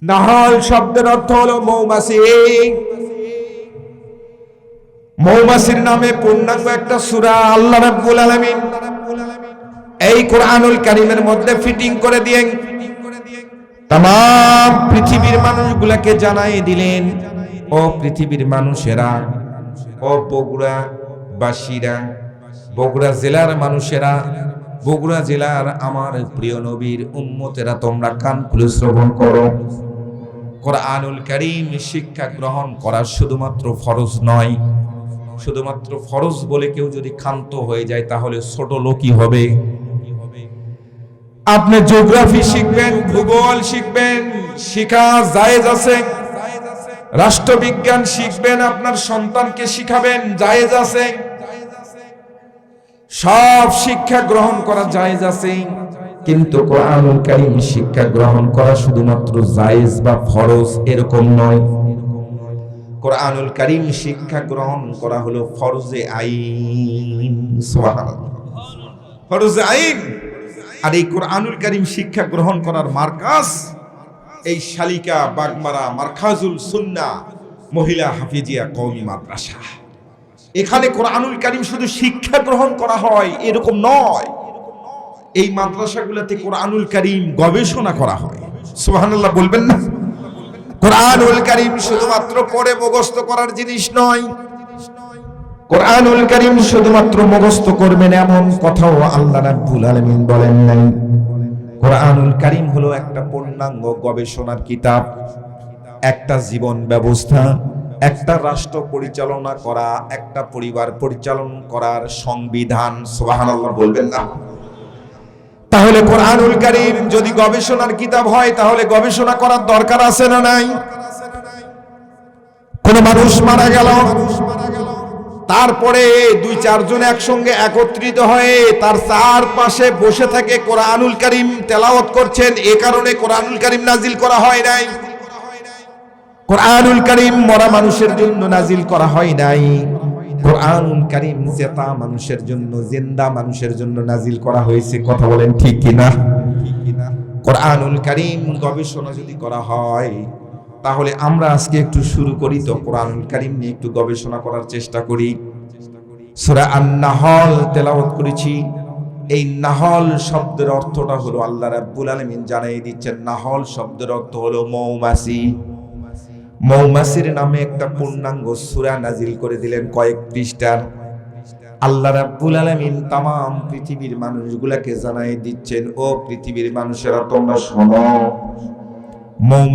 নাহল শব্দের অর্থ হলো মৌমাছি। মৌমাছির নামে পূর্ণাঙ্গ একটা সূরা আল্লাহ রাব্বুল আলামিন এই কোরআনুল কারীমের মধ্যে ফিটিং করে দিয়ে तमाम পৃথিবীর মানুষগুলোকে জানাই দিলেন, ও পৃথিবীর মানুষেরা, ও বগুড়া বাসীরা, বগুড়া জেলার মানুষেরা, বগুড়া জেলার আমার প্রিয় নবীর উম্মতেরা, তোমরা কান খুলে শ্রবণ করো। কোরআনুল কারীম শিক্ষা গ্রহণ করা শুধুমাত্র ফরজ নয়। শুধুমাত্র ফরজ বলে কেউ যদি ক্ষান্ত হয়ে যায় তাহলে ছোট লোকই হবে। আপনি জিওগ্রাফি শিখবেন, ভূগোল শিখবেন, শিখা জায়েজ আছে। রাষ্ট্রবিজ্ঞান শিখবেন, আপনার সন্তানকে শিখাবেন, জায়েজ আছে। সব শিক্ষা গ্রহণ করা জায়েজ আছে, কিন্তু কোরআনুল কারীম শিক্ষা গ্রহণ করা শুধুমাত্র জায়েজ বা ফরজ এরকম নয়। কোরআনুল কারীম শিক্ষা গ্রহণ করা হলো ফরজে আইন। সুবহানাল্লাহ, ফরজে আইন। আর এই কোরআনুল কারীম শিক্ষা গ্রহণ করার মার্কাজ এই শালিকা বাগমারা মারকাজুল সুন্নাহ মহিলা হাফিজিয়া কওমি মাদ্রাসা। এখানে কোরআনুল কারীম শুধু শিক্ষা গ্রহণ করা হয় এরকম নয়, এই মাদ্রাসাগুলোতে কোরআনুল কারীম গবেষণা করা হয়। সুবহানাল্লাহ বলবেন না? কোরআনুল কারীম শুধুমাত্র পড়ে মুখস্থ করার জিনিস নয়। কোরআনুল কারীম শুধুমাত্র মুখস্থ করবেন এমন কথাও আল্লাহ রাব্বুল আলামিন বলেন নাই। কোরআনুল কারীম হলো একটা পূর্ণাঙ্গ গবেষণার কিতাব, একটা জীবন ব্যবস্থা, একটা রাষ্ট্র পরিচালনা করা, একটা পরিবার পরিচালনা করার সংবিধান। সুবহানাল্লাহ বলবেন না? তাহলে কোরআনুল কারীম যদি গবেষণার কিতাব হয় তাহলে গবেষণা করার দরকার আছে না নাই? কোন মানুষ মারা গেল, তারপরে দুই চারজন একসঙ্গে একত্রিত হয়ে তার চারপাশে বসে থেকে কোরআনুল কারীম তেলাওয়াত করছেন, এ কারণে কোরআনুল কারীম নাজিল করা হয় নাই। কোরআনুল কারীম মরা মানুষের জন্য নাজিল করা হয় নাই। কোরআনুল কারীম জেতা মানুষের জন্য, জিন্দা মানুষের জন্য নাজিল করা হয়েছে। কথা বলেন ঠিক কিনা? কোরআনুল কারীম গবেষণা যদি করা হয় তাহলে আমরা আজকে একটু শুরু করি তো কোরআনুল কারীম নিয়ে একটু গবেষণা করার চেষ্টা করি। সূরা আন-নাহল তেলাওয়াত করেছি। এই নাহল শব্দের অর্থটা হলো, আল্লাহ রাব্বুল আলামিন জানিয়ে দিচ্ছেন, নাহল শব্দের অর্থ হলো মৌমাছি। মৌমাছির নামে একটা পূর্ণাঙ্গ সূরা নাজিল করে দিলেন কয়েক পৃষ্ঠার। আল্লাহ রাব্বুল আলামিন तमाम পৃথিবীর মানুষগুলোকে জানিয়ে দিচ্ছেন, ও পৃথিবীর মানুষেরা তোমরা শোনো, মৌমাছি